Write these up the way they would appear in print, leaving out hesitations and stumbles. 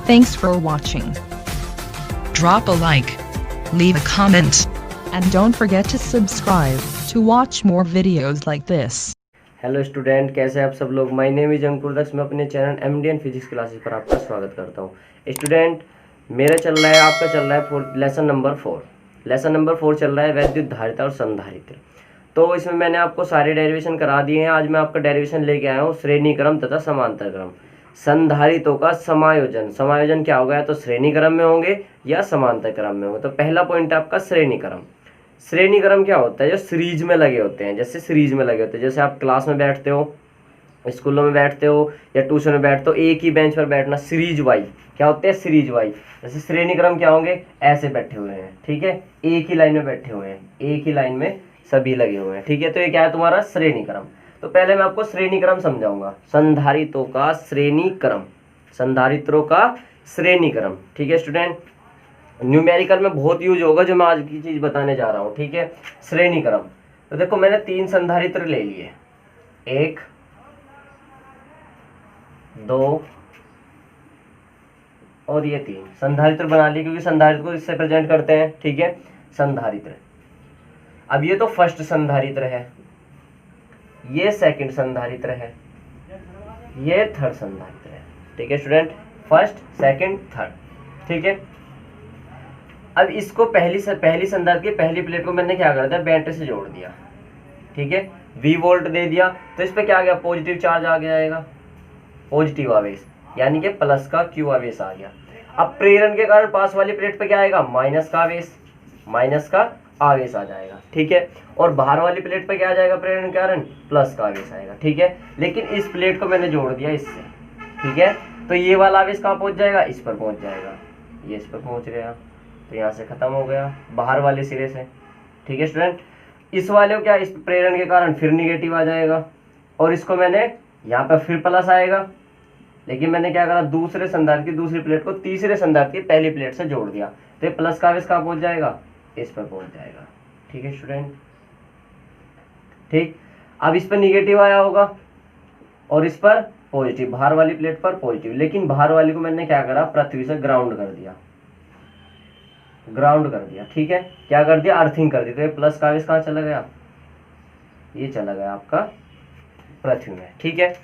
Thanks for watching. Drop a like. Leave a comment. And don't forget to subscribe to watch more videos like this. Hello student, कैसे हैं आप सब लोग। My name is अंकुर दक्ष। मैं अपने channel एमडीएन physics classes पर आपका स्वागत करता हूं। स्टूडेंट, मेरा चल रहा है, आपका चल रहा है लेसन नंबर 4। लेसन नंबर 4 चल रहा है वैद्युत धारिता और संधारित्र। तो इसमें मैंने आपको सारे डेरिवेशन करा दिए हैं। आज मैं आपका डेरिवेशन लेके आया हूँ श्रेणी क्रम तथा समांतर क्रम। संधारितों का समायोजन। समायोजन क्या होगा, या तो श्रेणी क्रम में होंगे या समांतर क्रम में होंगे। तो पहला पॉइंट है आपका श्रेणी क्रम। श्रेणी क्रम क्या होता है, जो सीरीज में लगे होते हैं। जैसे सीरीज में लगे होते हैं, जैसे आप क्लास में बैठते हो, स्कूलों में बैठते हो या ट्यूशन में बैठते हो, एक ही बेंच पर बैठना, सीरीज वाइज क्या होते हैं, सीरीज वाइज। जैसे श्रेणी क्रम क्या होंगे, ऐसे बैठे हुए हैं, ठीक है, एक ही लाइन में बैठे हुए हैं, एक ही लाइन में सभी लगे हुए हैं, ठीक है। तो ये क्या है तुम्हारा श्रेणी क्रम। तो पहले मैं आपको श्रेणी क्रम समझाऊंगा। संधारित्रों का श्रेणी क्रम, संधारित्रों का श्रेणी क्रम, ठीक है स्टूडेंट। न्यूमेरिकल में बहुत यूज होगा जो मैं आज की चीज बताने जा रहा हूँ, ठीक है। श्रेणी क्रम, तो देखो मैंने 3 संधारित्र ले लिए, 1 2 और ये 3 संधारित्र बना लिए, क्योंकि संधारित्र को इससे प्रेजेंट करते हैं, ठीक है। संधारित्र, अब ये तो फर्स्ट संधारित्र है, ये सेकंड संधारित्र है, ये थर्ड संधारित्र है, ठीक है स्टूडेंट। फर्स्ट, सेकंड, थर्ड, ठीक है। अब इसको पहली संधारित्र की पहली प्लेट को मैंने क्या कर दिया, बैटरी से जोड़ दिया, ठीक है। V वोल्ट दे दिया, तो इस पे क्या आ गया, पॉजिटिव चार्ज आ जाएगा, पॉजिटिव आवेश, यानी कि प्लस का Q आवेश आ गया। अब प्रेरण के कारण पास वाली प्लेट पे क्या आएगा, माइनस का आवेश, माइनस का आवेश आ जाएगा, ठीक है। और बाहर वाली प्लेट पे क्या आ जाएगा, प्रेरण के कारण प्लस का आवेश आएगा, ठीक है। लेकिन इस प्लेट को मैंने जोड़ दिया इससे, ठीक है। तो ये वाला आवेश कहाँ पहुंच जाएगा, इस पर पहुंच जाएगा, ये इस पर पहुंच गया, तो यहाँ से खत्म हो गया बाहर वाले सिरे से, ठीक है स्टूडेंट। इस वाले को क्या, इस प्रेरण के कारण फिर निगेटिव आ जाएगा, और इसको मैंने यहाँ पर फिर प्लस आएगा। लेकिन मैंने क्या करा, दूसरे संधारित्र की दूसरी प्लेट को तीसरे संधारित्र की पहली प्लेट से जोड़ दिया, तो ये प्लस का आवेश कहाँ पहुंच जाएगा, इस पर पहुंच जाएगा, ठीक है स्टूडेंट, ठीक। अब इस पर निगेटिव आया होगा और इस पर पॉजिटिव, बाहर वाली प्लेट पर पॉजिटिव। लेकिन बाहर वाली को मैंने क्या करा, पृथ्वी से ग्राउंड कर दिया, ग्राउंड कर दिया, ठीक है। क्या कर दिया, अर्थिंग कर दी। तो ये प्लस का आवेश कहाँ चला गया, ये चला गया आपका पृथ्वी में, ठीक है।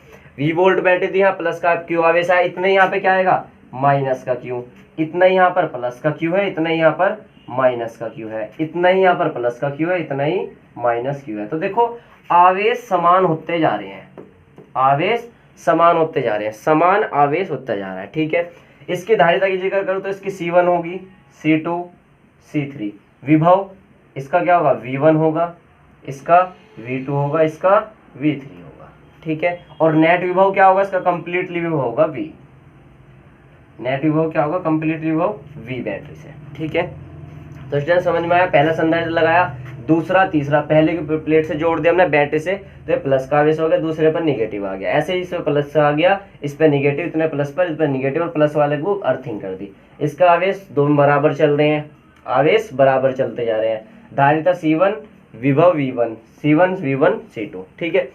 V वोल्ट बैटरी थी, यहाँ प्लस का Q आवेश आया, इतने यहाँ पे क्या आएगा, माइनस का Q। इतना ही यहाँ पर प्लस का Q है, इतना ही यहाँ पर माइनस का Q है, इतना ही यहाँ पर प्लस का Q है, इतना ही माइनस Q है। तो देखो आवेश समान होते जा रहे हैं, आवेश समान होते जा रहे हैं, समान आवेश होता जा रहा है, ठीक है। इसकी धारिता की जिक्र करूँ तो इसकी C1 होगी, C2, C3। विभव इसका क्या होगा, V1 होगा, इसका V2 होगा, इसका V3 होगा, ठीक है। और नेट विभव क्या होगा, इसका कंप्लीटली विभव होगा V। नेट विभव क्या होगा, कंप्लीटली विभव V बैटरी से, ठीक है। तो स्टूडेंट समझ में आया, पहला संधारित्र लगाया, दूसरा तीसरा, पहले की प्लेट से जोड़ दिया हमने बैटरी से, तो ये प्लस का आवेश हो गया, दूसरे पर निगेटिव आ गया। ऐसे ही इस पर प्लस आ गया, इस पर निगेटिव, इतने प्लस पर, इस पर निगेटिव, और प्लस वाले को अर्थिंग कर दी। इसका आवेश दोनों बराबर चल रहे हैं, आवेश बराबर चलते जा रहे हैं। धारिता C1, विभव V1, C1 V1 C2, ठीक है।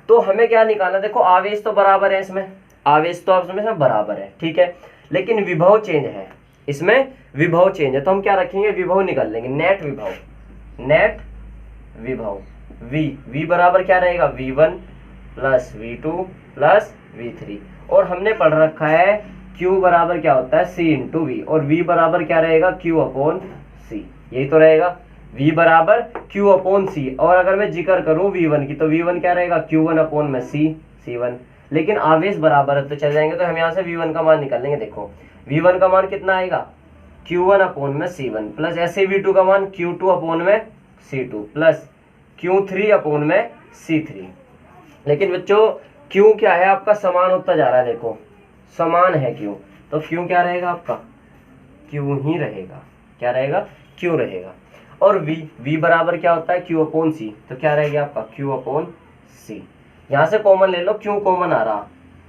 तो हमें क्या निकालना, देखो आवेश तो बराबर है इसमें, आवेश तो आप इसमें बराबर है, ठीक है। लेकिन विभव चेंज है, इसमें विभव चेंज है, तो हम क्या रखेंगे, विभव निकाल लेंगे, नेट विभव, नेट विभव V बराबर क्या रहेगा, V1 plus V2 plus V3। और हमने पढ़ रखा है Q बराबर क्या होता है, C इंटू V, और V बराबर क्या रहेगा, Q अपॉन C, यही तो रहेगा, V बराबर Q अपॉन C। और अगर मैं जिक्र करूं V1 की, तो V1 क्या रहेगा, Q1 अपॉन में C, C1। लेकिन आवेश बराबर है तो चल जाएंगे, तो हम यहाँ से V1 का मान निकाल लेंगे। देखो V1 का मान कितना आएगा, Q1 अपॉन में C1, प्लस ऐसे V2 का मान Q2 अपॉन में C2, प्लस Q3 अपॉन में C3। लेकिन बच्चों Q क्या है आपका, समान होता जा रहा है, देखो समान है Q, तो Q क्या रहेगा आपका, Q ही रहेगा, क्या रहेगा, Q रहेगा। और V बराबर क्या होता है, Q अपॉन C, तो क्या रहेगा आपका, Q अपॉन C। यहाँ से कॉमन ले लो, Q कॉमन आ रहा,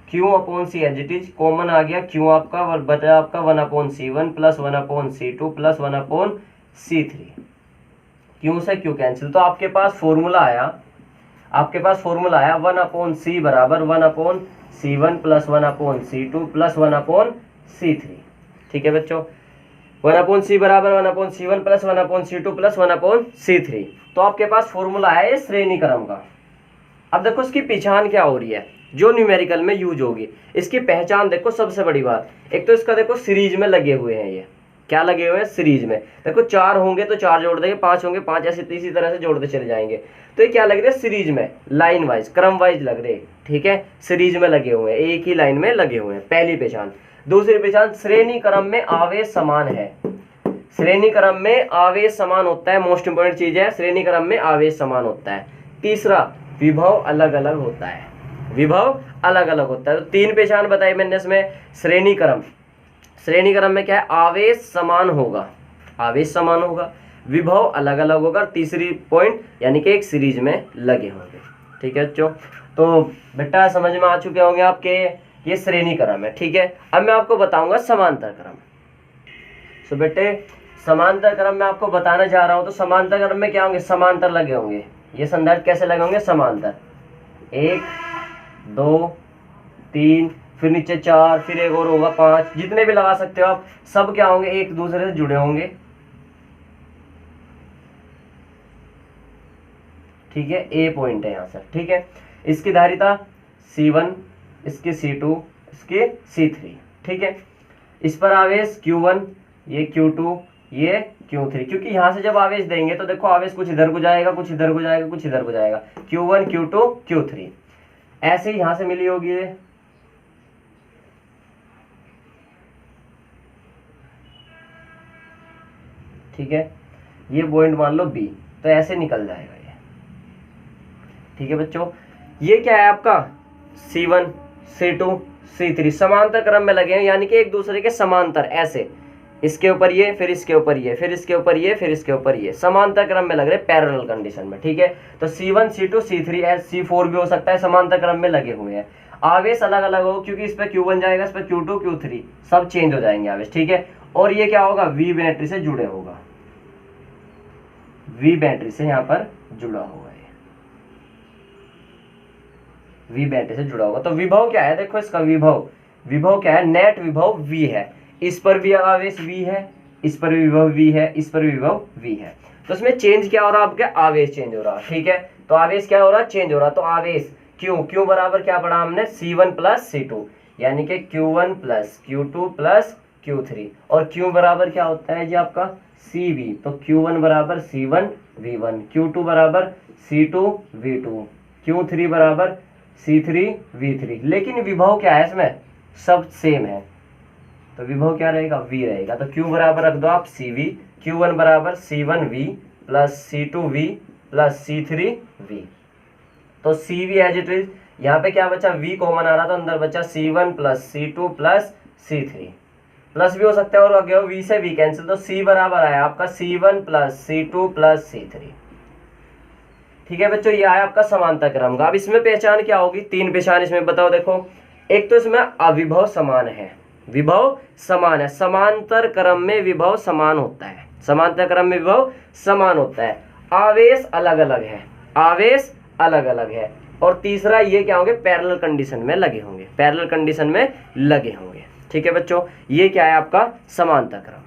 Q upon C as it is common आ गया, Q आपका बचा आपका 1 upon C1 plus 1 upon C2 plus 1 upon C3। Q से Q कैंसिल, तो आपके पास फॉर्मूला आया, आपके पास फॉर्मूला आया 1 अपॉन C बराबर 1 upon C1 plus 1 upon C2 plus 1 upon C3। ठीक है बच्चों, 1/c बराबर 1/c1 plus 1/c2 plus 1/c3। तो आपके पास फॉर्मूला है इस श्रेणी क्रम का। अब देखो इसकी पहचान क्या हो रही है जो न्यूमेरिकल में यूज होगी। इसकी पहचान देखो, सबसे बड़ी बात, एक तो इसका देखो सीरीज में लगे हुए हैं, ये क्या लगे हुए हैं सीरीज में। देखो 4 होंगे तो 4 जोड़ देंगे, 5 होंगे 5, ऐसे इसी तरह से जोड़ते चले जाएंगे। तो ये क्या लग रहे हैं सीरीज में, लाइन वाइज क्रम वाइज लग रहे हैं। ठीक है, सीरीज में लगे हुए हैं, एक ही लाइन में लगे हुए हैं, पहली पहचान। दूसरी पहचान, श्रेणी क्रम में आवेश समान है। श्रेणी क्रम में आवेश समान होता है, मोस्ट इंपोर्टेंट चीज है, श्रेणी क्रम में आवेश समान होता है। तीसरा, विभव अलग अलग होता है, विभव अलग अलग होता है। तो 3 पहचान बताई मैंने इसमें। श्रेणी क्रम में क्या है, आवेश समान होगा, आवेश समान होगा, विभव अलग अलग होगा, तीसरी पॉइंट यानी कि एक सीरीज में लगे होंगे। ठीक है बच्चों, तो बेटा समझ में आ चुके होंगे आपके, ये श्रेणी क्रम है। ठीक है, अब मैं आपको बताऊंगा समांतर क्रम। तो बेटे समांतर क्रम में आपको बताना जा रहा हूं। तो समांतर क्रम में क्या होंगे, समांतर लगे होंगे। ये संदर्भ कैसे लगे होंगे, समांतर, 1 2 3, फिर नीचे 4, फिर एक और होगा 5, जितने भी लगा सकते हो आप, सब क्या होंगे, एक दूसरे से जुड़े होंगे। ठीक है, ए पॉइंट है यहाँ से। ठीक है, इसकी धारिता C1, इसकी C2, इसकी C3। ठीक है, इस पर आवेश Q1, ये Q2, ये Q3। क्योंकि यहाँ से जब आवेश देंगे तो देखो आवेश कुछ इधर को जाएगा, कुछ इधर को जाएगा, कुछ इधर को जाएगा, Q1 Q2 Q3, ऐसे ही यहाँ से मिली होगी ये। ठीक है, ये पॉइंट मान लो B, तो ऐसे निकल जाएगा ये। ठीक है बच्चों, ये क्या है आपका C1 C2 C3 समांतर क्रम में लगे हैं, यानी कि एक दूसरे के समांतर, ऐसे इसके ऊपर ये, फिर इसके ऊपर ये, फिर इसके ऊपर ये, फिर इसके ऊपर ये, समांतर क्रम में लग रहे, पैरेलल कंडीशन में। ठीक है, तो C1 C2 C3 C4 भी हो सकता है, समांतर क्रम में लगे हुए हैं। आवेश अलग अलग हो, क्योंकि इस पर Q1 जाएगा, इस पर Q2 Q3, सब चेंज हो जाएंगे आवेश। ठीक है, और ये क्या होगा, V बैटरी से जुड़े होगा, V बैटरी से यहाँ पर जुड़ा होगा, ये V बैटरी से जुड़ा होगा। तो विभव क्या है, देखो इसका विभव क्या है, नेट विभव V है। इस पर भी आवेश V है, इस पर भी विभव V है, इस पर भी विभव V है। तो इसमें चेंज क्या हो रहा है आपका, आवेश चेंज हो रहा है। ठीक है, तो आवेश क्या हो रहा है, चेंज हो रहा है। तो आवेश Q बराबर क्या पढ़ा हमने, C1 प्लस C2, यानी कि Q1 plus Q2 plus Q3। और Q बराबर क्या होता है जी आपका, CV। तो Q1 बराबर C1 V1, Q2 बराबर C2 V2, Q3 बराबर C3 V3। लेकिन विभव क्या है इसमें, सब सेम है, तो विभव क्या रहेगा, V रहेगा। तो Q बराबर रख दो आप CV, Q1 बराबर C1V plus C2V plus C3V। तो CV एज इट इज, यहाँ पे क्या बचा, V कॉमन आ रहा, तो अंदर बचा C1 plus C2 plus C3, plus भी हो सकता है और आगे हो V से V कैंसिल, तो C बराबर आया आपका C1 plus C2 plus C3। ठीक है बच्चों, ये आया आपका समांतर क्रम का। अब इसमें पहचान क्या होगी, 3 पहचान इसमें बताओ। देखो, एक तो इसमें अविभव समान है, विभव समान है, समांतर क्रम में विभव समान होता है, समांतर क्रम में विभव समान होता है। आवेश अलग अलग है, आवेश अलग अलग है। और तीसरा ये क्या होंगे, पैरेलल कंडीशन में लगे होंगे, पैरेलल कंडीशन में लगे होंगे। ठीक है बच्चों, ये क्या है आपका समांतर क्रम।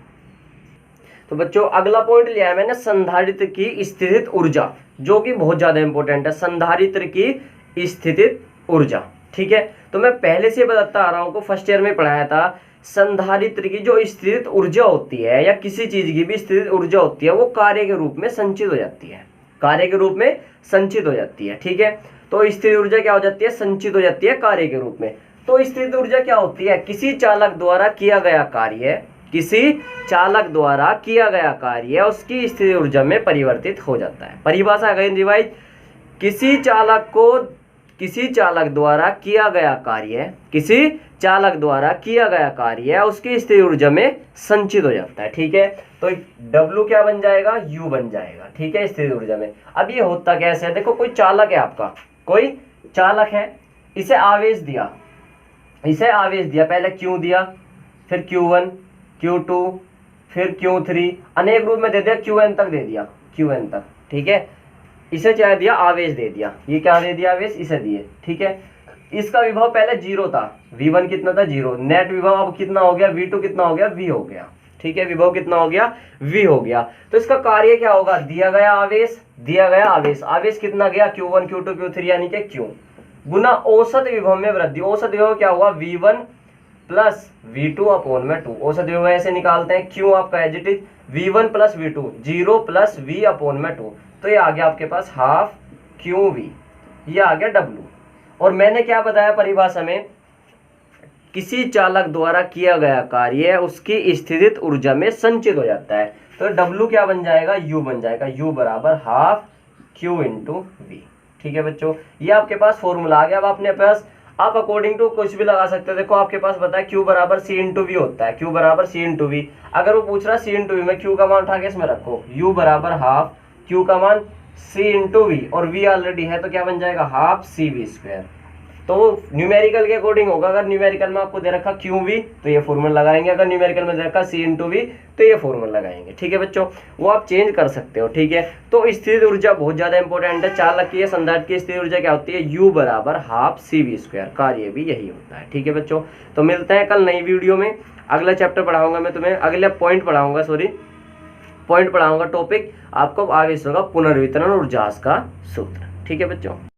तो बच्चों अगला पॉइंट लिया है मैंने, संधारित्र की स्थितिज ऊर्जा, जो कि बहुत ज्यादा इंपॉर्टेंट है, संधारित्र की स्थितिज ऊर्जा। ठीक है, तो मैं पहले से बताता आ रहा हूँ, को फर्स्ट ईयर में पढ़ाया था, संधारित्र की जो स्थितिज ऊर्जा होती है, या किसी चीज की भी स्थितिज ऊर्जा होती है, वो कार्य के रूप में संचित हो जाती है, कार्य के रूप में संचित हो जाती है। ठीक है, तो स्थितिज ऊर्जा क्या हो जाती है, संचित हो जाती है कार्य के रूप में। तो स्थितिज ऊर्जा क्या होती है, किसी चालक द्वारा किया गया कार्य, किसी चालक द्वारा किया गया कार्य उसकी स्थितिज ऊर्जा में परिवर्तित हो जाता है। परिभाषा गई रिवाइज, किसी चालक द्वारा किया गया कार्य, किसी चालक द्वारा किया गया कार्य उसकी स्थितिज ऊर्जा में संचित हो जाता है। ठीक है, तो W क्या बन जाएगा, U बन जाएगा। ठीक है, स्थितिज ऊर्जा में। अब ये होता कैसे है, देखो कोई चालक है आपका, कोई चालक है, इसे आवेश दिया, पहले Q दिया, फिर Q1 Q2 फिर Q3, अनेक रूप में दे दिया, Qn तक दे दिया, Qn तक। ठीक है, इसे क्या दिया, आवेश दे दिया, ये क्या दे दिया, आवेश इसे दिए। ठीक है, इसका विभव पहले 0 था, V1 कितना था 0, नेट विभव अब कितना हो गया V2 कितना हो गया V हो गया। ठीक है, विभव कितना हो गया V हो गया। तो इसका कार्य क्या होगा, दिया गया आवेश, आवेश कितना गया Q1 Q2 Q3 यानी कि Q गुना औसत विभव में वृद्धि। औसत विभव क्या हुआ V1 प्लस V2 अपॉन में 2। औसत विभव ऐसे निकालते हैं, Q आपका as it is V1 plus V2 0 plus V upon में 2, तो ये आ गया आपके पास हाफ QV, ये आ गया W। और मैंने क्या बताया परिभाषा में, किसी चालक द्वारा किया गया कार्य उसकी स्थितिज ऊर्जा में संचित हो जाता है, तो W क्या बन जाएगा, U बन जाएगा, U बराबर हाफ Q इंटू V। ठीक है बच्चों, ये आपके पास फॉर्मूला आ गया। अब अपने पास आप अकॉर्डिंग टू कुछ भी लगा सकते हो। देखो आपके पास बताया Q बराबर C इंटू V होता है, Q बराबर C इंटू V। अगर वो पूछ रहा है C इंटू V में Q का मान उठा के इसमें रखो, U बराबर हाफ Q का मान C इंटू V और V ऑलरेडी है तो क्या बन जाएगा हाफ CV स्क्वायर। तो न्यूमेरिकल के अकॉर्डिंग होगा। अगर न्यूमेरिकल में आपको दे रखा QV तो ये फॉर्मूला लगाएंगे, अगर न्यूमेरिकल में दे रखा C इंटू V तो ये फॉर्मूला लगाएंगे। ठीक है बच्चों, वो आप चेंज कर सकते हो। ठीक है, तो स्थिर ऊर्जा बहुत ज्यादा इंपॉर्टेंट है। चालक की संधारित्र की स्थिर ऊर्जा क्या होती है, U बराबर हाफ CV स्क्वायर, कार्य भी यही होता है। ठीक है बच्चों, तो मिलते हैं कल नई वीडियो में। अगला चैप्टर पढ़ाऊंगा मैं तुम्हें, अगला पॉइंट पढ़ाऊंगा टॉपिक आपको आवेश होगा पुनर्वितरण और जास का सूत्र। ठीक है बच्चों।